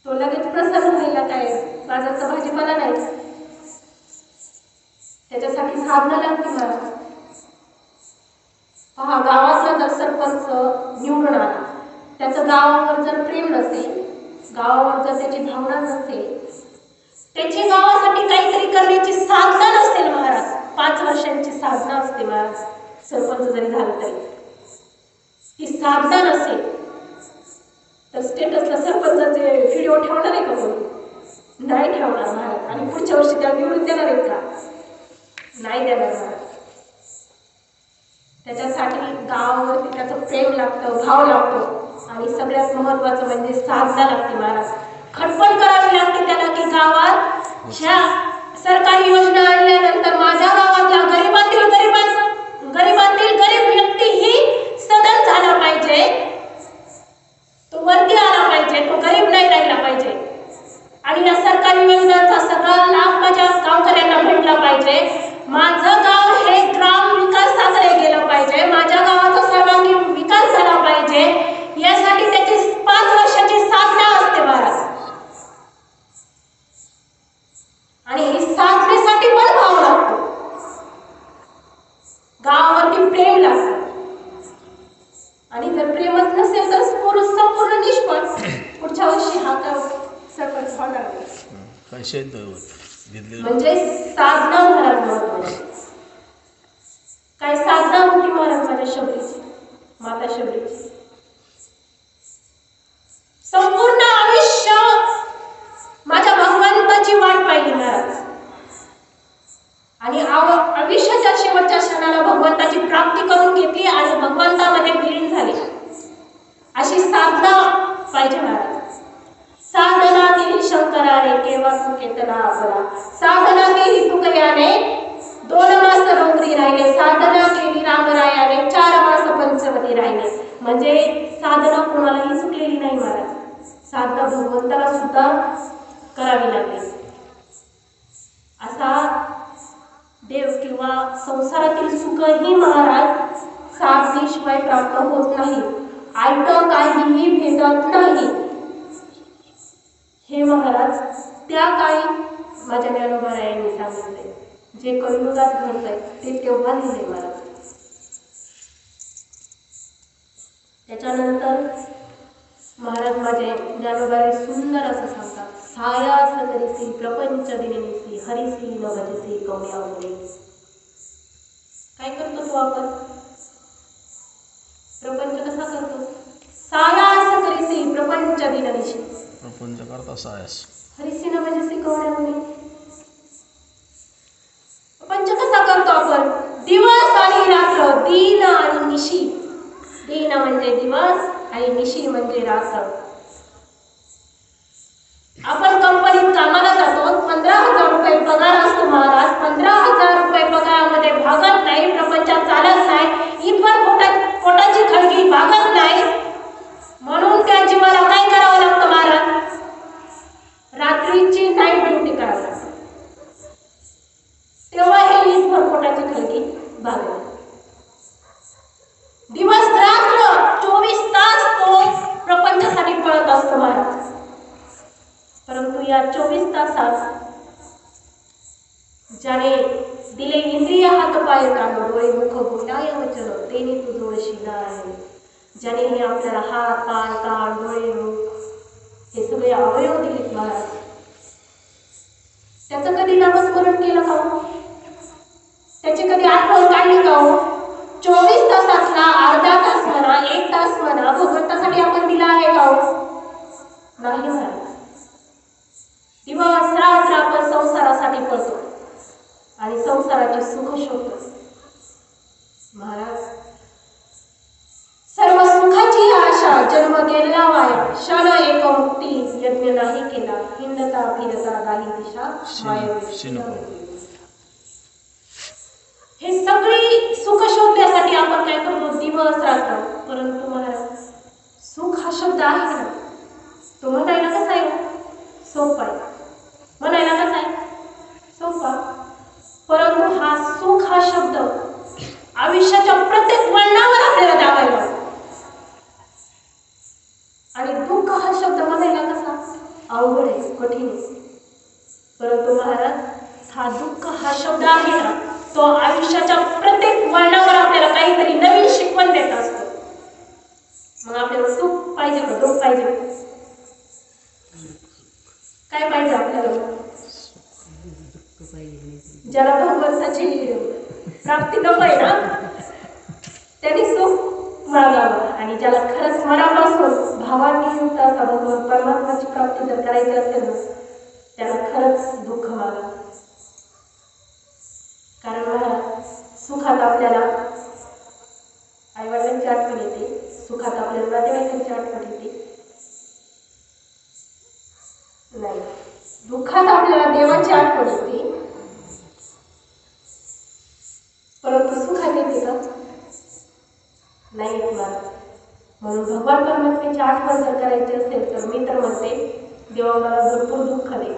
तो लगेच प्रसन्न व्हायला काय बाजारचा भाजीपाला नाही, त्याच्यासाठी साधना लागते महाराज. पहा, गावाचा जर सरपंच निवडून आला, त्याचं गावावर जर प्रेम नसेल, गावावर जर त्याची भावना नसेल, त्याची गावासाठी काहीतरी करण्याची साधना नसेल महाराज, 5 वर्षांची साधना असते महाराज, सरपंच जरी झालं तरी ती साधना नसेल तर स्टेटसला सरपंचाचे व्हिडिओ ठेवणार आहे का कोणी? नाही ठेवणार महाराज. आणि पुढच्या वर्षी त्या निवडून देणार आहेत का? नाही देणार महाराज. त्याच्यासाठी गावावरती त्याचं प्रेम लागतं, भाव लागतो आणि सगळ्यात महत्वाचं म्हणजे साधना लागते महाराज. खटपट करावी लागते त्याला की गावात ह्या सरकारी योजना आणल्यानंतर माझ्या गावातल्या गरीबातील गरीब व्यक्ती ही सदन झाला पाहिजे, तो वरती आला पाहिजे, तो गरीब नाही राहिला पाहिजे. आणि या सरकारी योजनांचा सगळा लाभ माझ्या गावकऱ्यांना भेटला पाहिजे. माझं गाव हे ग्राम विकासाकडे गेलं पाहिजे, माझ्या गावाचा सर्वांगीण विकास झाला पाहिजे. यासाठी त्याची 5 वर्षाची साधना असते महाराज. आणि ही साधनेसाठी पण भाव लागतो, गावावरती प्रेम लागतं. आणि जर प्रेमच नसेल तर संपूर्ण निष्फळ. पुढच्या वर्षी हा काय सरपंच होणार म्हणजे साधना महाराज महत्वाची. काय साधना होती महाराज माझ्या शबरीची, माता शबरीची. संपूर्ण आयुष्य माझ्या भगवंताची वाट पाहिली महाराज आणि आयुष्याच्या शेवटच्या क्षणाला भगवंताची प्राप्ती करून घेतली आणि भगवंतामध्ये विलीन झाली. अशी साधना पाहिजे महाराज. साधना केली शंकराने केव्हा सुकेतना आपला, साधना केली तुकयाने 2 मास डोंगरी राहिले, साधना केली रामरायाने 4 मास पंचवटी राहिले. म्हणजे साधना कोणालाही चुकलेली नाही महाराज. साधना भगवंताला सुद्धा करावी लागली. असा देव किंवा संसारातील सुखही महाराज साधनेशिवाय प्राप्त होत नाही, आयतं काहीही भेटत नाही. हे महाराज त्या काळी माझ्या ज्ञानोबारायांनी सांगितले, जे कलियुगात घडतंय ते तेव्हा लिहिले महाराज. त्याच्यानंतर महाराज माझे ज्ञानोबाई सुंदर असं सांगतात, सायास करीसी प्रपंच दिनेसी हरिसी न भजसी कवड्या मुळे. काय करतो तो आपण? प्रपंच कसा करतो? सायास करीसी प्रपंच दिनेसी, प्रपंच करता सायास हरिसी न भजसी कवड्या मुळे. प्रपंच कसा करतो आपण? दिवस आणि रात्र, दिन आणि निशी. दिन म्हणजे दिवस आणि निशी म्हणजे रात्र. आपण कंपनीत कामाला जातो, 15,000 रुपये पगार असतो महाराज. 15,000 रुपये पगारामध्ये भागत नाही, प्रपंचात चालत नाही, इथवर पोटाची खळगी भागत नाही. म्हणून त्या जीवाला काय करावं लागतं महाराज? रात्रीची नाईट ड्युटी करावी लागते, तेव्हा हे इथवर पोटाची खळगी भागेल. दिवस रात्र 24 तास तो प्रपंचासाठी पळत असतो महाराज. परंतु या 24 तासात ज्याने दिले इंद्रिय हात पाय कान डोळे मुख बोलाय वचन तेने तुझोळ शिला आहे. ज्याने हे आपल्याला हात पाय कान डोळे मुख हे सगळे अवयव दिलेत महाराज, त्याचं कधी नामस्मरण केलं का हो? त्याची कधी आठवण काढली का हो? 24 तासातला अर्धा तास म्हणा, 1 तास म्हणा भगवंतासाठी आपण दिला आहे का हो? नाही महाराज. दिवस रात्र आपण संसारासाठी पळतो आणि संसाराचे सुख शोधतो महाराज. सर्व सुखाची आशा जन्म गेला वाया, क्षण एक मुक्ती यज्ञ नाही केला, हिंदता फिरता काही दिशा माया. हे सगळी सुख शोधण्यासाठी आपण काय करतो? दिवस रात्र. परंतु महाराज सुख हा शब्द आहे ना, तो म्हणायला कसा आहे? सोपा आहे. म्हणायला कसा आहे? सोपा. परंतु हा सुख हा शब्द आयुष्याच्या प्रत्येक वळणावर आपल्याला दाबायला, आणि दुःख हा शब्द म्हणायला कसा? अवघड आहे, कठीण आहे. परंतु महाराज हा दुःख हा शब्द आहे ना, तो आयुष्याच्या प्रत्येक वळणावर आपल्याला काहीतरी नवीन शिकवण देत असतो. मग आपल्याला सुख पाहिजे का दुःख पाहिजे? काय पाहिजे आपल्याला? ज्याला भगवंताची प्राप्ती नको आहे ना, त्यांनी सुख मागावं. आणि ज्याला खरंच मनापासून भावाने युक्त असा भगवंत परमात्माची प्राप्ती जर करायची असेल ना, त्याला खरंच दुःख मागावं. कारण महाराज सुखात आपल्याला आईवडिलांची आठवण येते, सुखात आपल्याला नातेवाईकांची आठवण येते. नाही, दुःखात आपल्याला देवाची आठवण येते. परंतु सुखात येते का? नाही येत महाराज. म्हणून भगवान परमात्म्याची आठवण जर करायची असेल तर मी तर म्हणते, देवा मला भरपूर दुःख दे.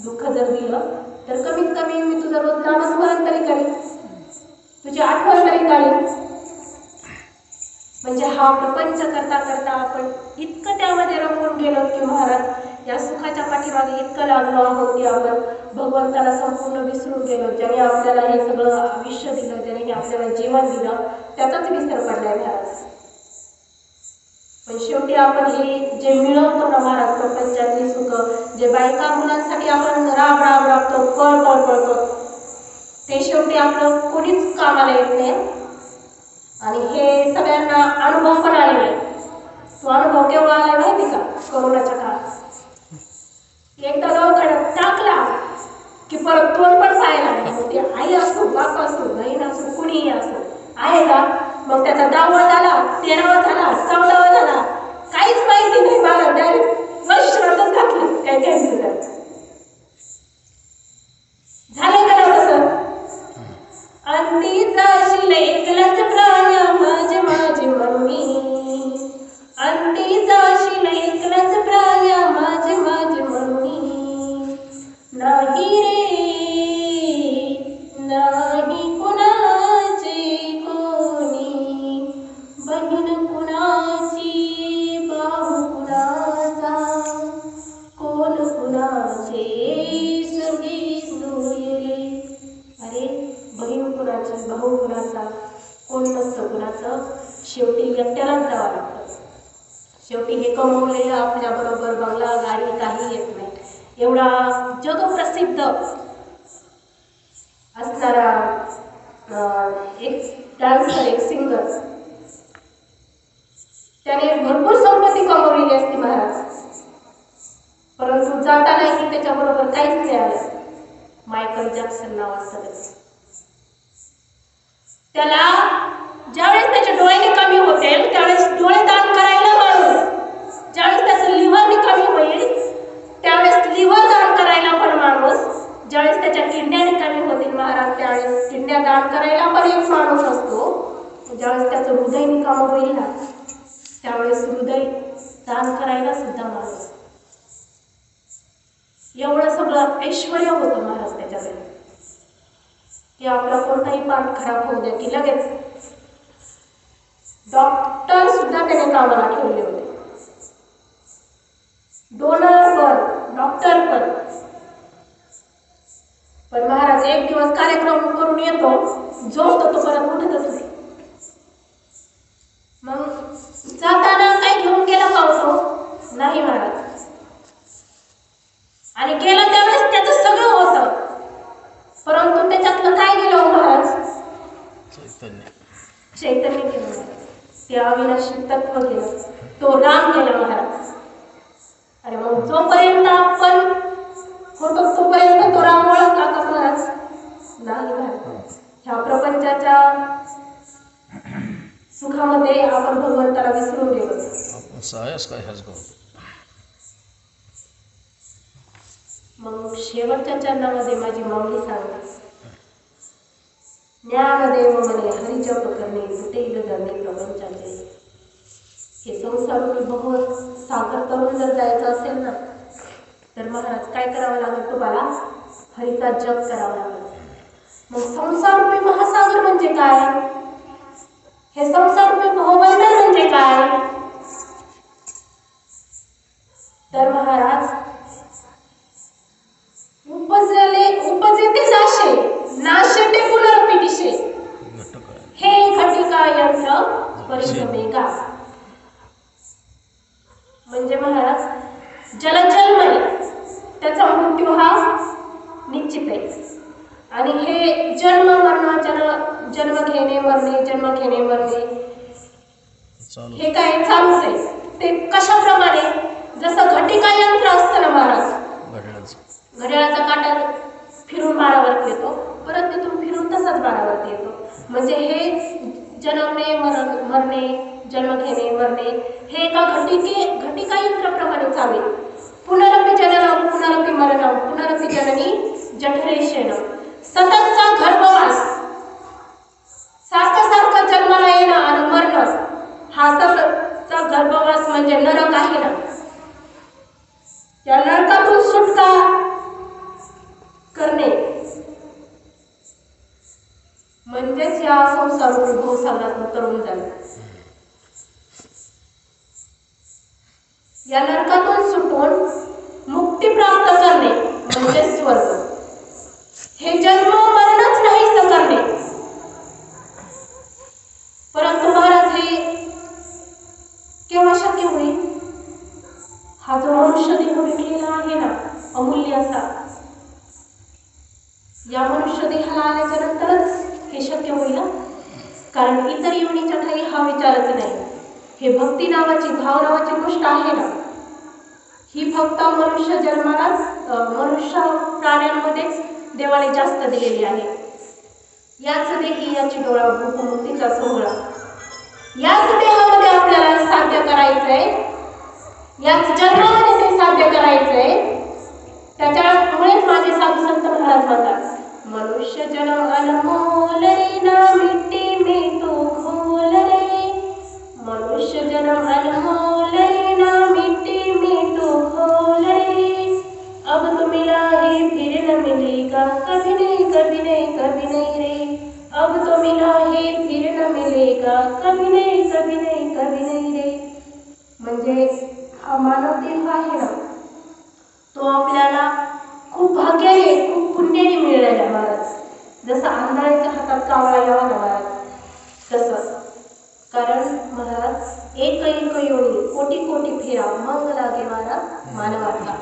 दुःख जर दिलं तर कमीत कमी मी तुझं रोज नामस्मरण तरी करेन, तुझी आठवण तरी काढेन. म्हणजे हा प्रपंच करता करता आपण इतकं त्यामध्ये रमून गेलो की महाराज या सुखाच्या पाठीमागे इतकं लागलो आहोत की आपण भगवंताला संपूर्ण विसरून गेलो. ज्याने आपल्याला हे सगळं आयुष्य दिलं, ज्याने आपल्याला जीवन दिलं, त्याचाच विसर पडलाय महाराज. पण शेवटी आपण हे जे मिळवतो ना महाराज, प्रपंचातली सुख, जे बायका मुलांसाठी आपण राब राब राबतो, पळ पळतो, ते शेवटी आपलं कोणीच कामाला येत नाही. आणि हे सगळ्यांना अनुभव पण आलेला आहे. तो अनुभव केव्हा आलाय माहिती का? कोरोनाच्या काळात. एकदा दवाखान्यात टाकला की परत तोंड पण पाहायला नाही. मग ते आई असो, बाप असो, बहीण असो, कुणीही असो, आहे का? मग त्याचा 10वा झाला, 13वा झाला, 14वा झाला, काहीच माहिती नाही मला. डायरेक्ट वर्षातच घातलं काय दिवसात. झालं का ना तसं? अंती जाशील एकलाच प्राण माझे माझे मम्मी, अंती जाशील एकलाच प्राण माझे माझे मम्मी. नाही रे नाही कुणा प्रसिद्ध असणारा एक डान्सर, एक सिंगर, त्याने भरपूर संपत्ती कमवलेली असते महाराज, परंतु जातानाही त्याच्याबरोबर काहीच नाही आलं. मायकल जॅक्सन नावाचं त्याला ज्यावेळेस त्याचे डोळे निकामी होतील त्यावेळेस डोळे दान करायला माणूस, ज्यावेळेस त्याचं लिव्हर निकामी होईल त्यावेळेस लिव्हर दान करायला पण माणूस, ज्यावेळेस त्याच्या किडन्या निकामी होतील महाराज त्यावेळेस किडन्या दान करायला पण एक माणूस असतो, ज्यावेळेस त्याचं हृदय निकामी होईल ना त्यावेळेस हृदय दान करायला सुद्धा माणूस. एवढं सगळं ऐश्वर्य होतं महाराज त्याच्याकडे की आपला कोणताही पाठ खराब होऊ द्या की लगेच डॉक्टर सुद्धा त्याने कामाला ठेवले होते. डोनर पण, डॉक्टर पण महाराज एक दिवस कार्यक्रम करून येतो, झोपतो तो परत उठतच नाही. मग जाताना काय घेऊन गेला पावतो नाही महाराज, आणि गेलं त्यावेळेस त्याचं सगळं होतं, परंतु त्याच्यातलं काय गेलं महाराज? चैतन्य गेलं, ते अविनाशी तत्व गेलं, तो राम गेला महाराज. आणि मग जोपर्यंत आपण होतो तोपर्यंत तो राम ओळखला का महाराज? नाही महाराज. ह्या प्रपंचाच्या सुखामध्ये आपण भगवंताला विसरून गेलो. मग शेवटच्या चरणामध्ये माझी माऊली सांगते, ज्ञानदेव म्हणे हरिजप करणे कुठेही जाणे प्रपंचाचे. हे संसारूपी बहुत सागर करून जर जायचं असेल ना तर महाराज काय करावं लागेल? तुम्हाला हरीचा जप करावा लागेल. मग संसारूपी महासागर म्हणजे काय? हे संसारूपी भवबंधन म्हणजे काय? तर महाराज उपजेते नाशे ते पुनर्पिटिशे, हे घटिका यंत्र परिश्रमेगा. म्हणजे महाराज जलजन्म आहे त्याचा मृत्यू हा निश्चित आहे, आणि हे जन्म मरण जन्म घेणे मरणे जन्म घेणे मरणे हे काय चालूच आहे. ते कशाप्रमाणे? जसं घटिका यंत्र असतं ना महाराज, घड्याळाचा काटा फिरून बाळावरती येतो, परत तिथून फिरून तसाच बाळावरती येतो. म्हणजे हे जन्मणे मरणे जन्म घेणे मरणे हे एका घटिका यंत्राप्रमाणे चालू आहे. पुनरपि जननम पुनरपि मरणम पुनरपि जननी जठरेशेन. सततचा गर्भवास, सारखं जन्माला येणं आणि मरणं, हा सततचा गर्भवास म्हणजे नरक आहे ना. या नरकातून सुटका करणे म्हणजेच या संसारूपी भवसागरात तरुण जाणे. या नरकातून सुटून मुक्ती प्राप्त करणे म्हणजे स्वर्ग. हे जन्म मरणच नाहीस करणे. परंतु महाराज हे केव्हा शक्य होईल? हा जो मनुष्य देह भेटलेला आहे ना अमूल्य असा, या मनुष्य देहाला आल्याच्या नंतरच हे शक्य होईल. कारण इतर योनीच्या ठाई हा विचारच नाही. हे भक्ती नावाची भाव नावाची गोष्ट आहे ना, ही फक्त मनुष्य जन्मालाच मनुष्य प्राण्यांमध्येच देवाने जास्त दिलेली आहे. याच देही याची डोळा भूकमुक्तीचा सोहळा याच देहामध्ये आपल्याला साध्य करायचंय, याच जन्मामध्ये ते साध्य करायचंय. त्याच्यामुळेच माझे साधू संत महाराज म्हणतात, मनुष्य जन्म अनमोल रे ना मिट्टी में तो खोल रे. मनुष्य जन्म अनमोल रे ना मिट्टी में तो खोल रे. अब तो मिला है फिर न मिलेगा कभी नहीं कभी नहीं कभी नहीं रे. अब तो मिला है फिर न मिलेगा कभी नहीं कभी नहीं कभी नहीं रे. म्हणजे हा मानव देह आहे ना तो आपल्याला खूप भाग्याने खूप पुण्याने मिळालेला महाराज. जसं आंधळ्याच्या हातात कावळा यावा ना महाराज तसं. कारण महाराज एक योनी कोटी कोटी फेरा मग लागे महाराज मानवाचा.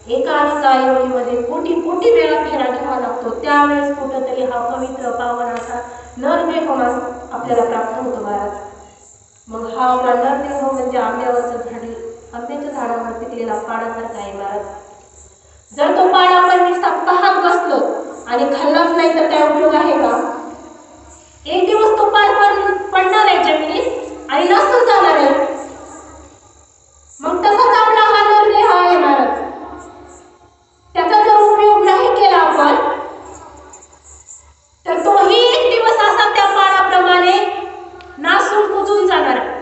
एका योनीमध्ये कोटी कोटी वेळा फेरा घ्यावा लागतो, त्यावेळेस कुठंतरी हा पवित्र पावन असा नरदेह आपल्याला प्राप्त होतो महाराज. मग हा आपला नरदेह म्हणजे आंब्यावरचं झाड, आंब्याच्या झाडावर पिकलेला पाडासारखा आहे महाराज. जर तो पाड आपण नुसता पाहत बसलो आणि खाल्लाच नाही तर काय उपयोग आहे का? एक दिवस तो पाड पडणार आहे जमिनीत आणि नसून जाणार आहे. मग तसाच आपला हा नरदेह आहे महाराज. त्याचा जर उपयोग नाही केला आपण तर तोही एक दिवस असा त्या पाडाप्रमाणे नासून कुजून जाणार आहे.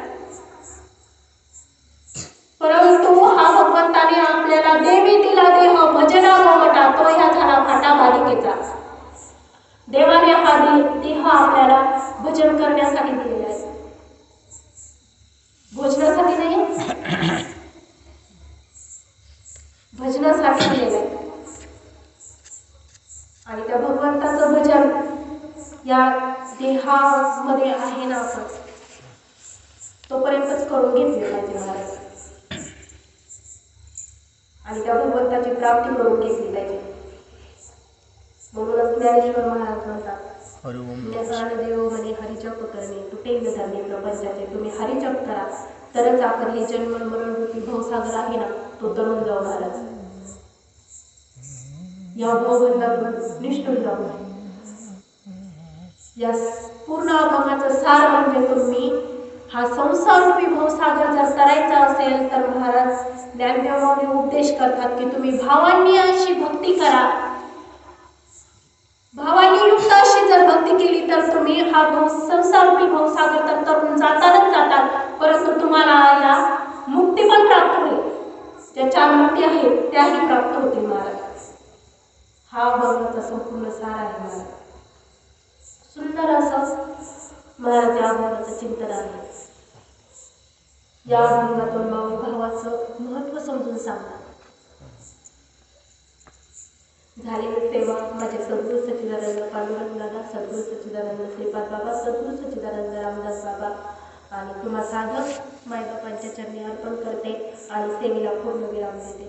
परंतु हा भगवंताने आपल्याला देवी दिला देह भजना गोमटा, तो ह्या झाला फाटा मालिकेचा. देवाने हा देह आपल्याला भजन करण्यासाठी दिलेला आहे, भोजनासाठी नाही, भजनासाठी दिलेला आहे. आणि त्या भगवंताचं भजन या देहामध्ये आहे ना, आपण तोपर्यंतच करून घेतले पाहिजे महाराज. आणि त्या भगवंताची प्राप्ती करून घेतली पाहिजे. म्हणूनच ज्ञानेश्वर महाराज म्हणतात, देव म्हणे हरिजप करणे तुटे न धरणे प्रपंचाचे. तुम्ही हरिजप करा तरच आपण हे जन्म मरण रूपी भवसागर आहे ना, तो तरुण जाऊ महाराज. या भवबंधातून निष्ठून जाऊ. या पूर्ण अभंगाचं सार म्हणजे तुम्ही हा संसारूपी भवसागर जर करायचा असेल तर महाराज ज्ञानदेव माऊली उपदेश करतात की तुम्ही भावांनी अशी भक्ती करा. भावांनी युक्त अशी जर भक्ती केली तर तुम्ही हा संसारूपी भवसागर तर तरुण जाताच जातात, परंतु तुम्हाला या मुक्ती पण प्राप्त होईल. ज्या 4 मुक्ती आहेत त्याही प्राप्त होतील महाराज. हा अभंगाचा संपूर्ण सार आहे महाराज. सुंदर असं महाराज या अभंगाचं चिंतन आहे. या अभंगातून माऊली भावाचं महत्व समजून सांगतात. झालेली सेवा माझे सद्गुरू सच्चिदानंद पांडुरंग दादा, सद्गुरू सच्चिदानंद श्रीपाद बाबा, सद्गुरू सच्चिदानंद रामदास बाबा आणि तुम्हा साधक मायबापांच्या चरणी अर्पण करते आणि सेवेला पूर्ण विराम देते.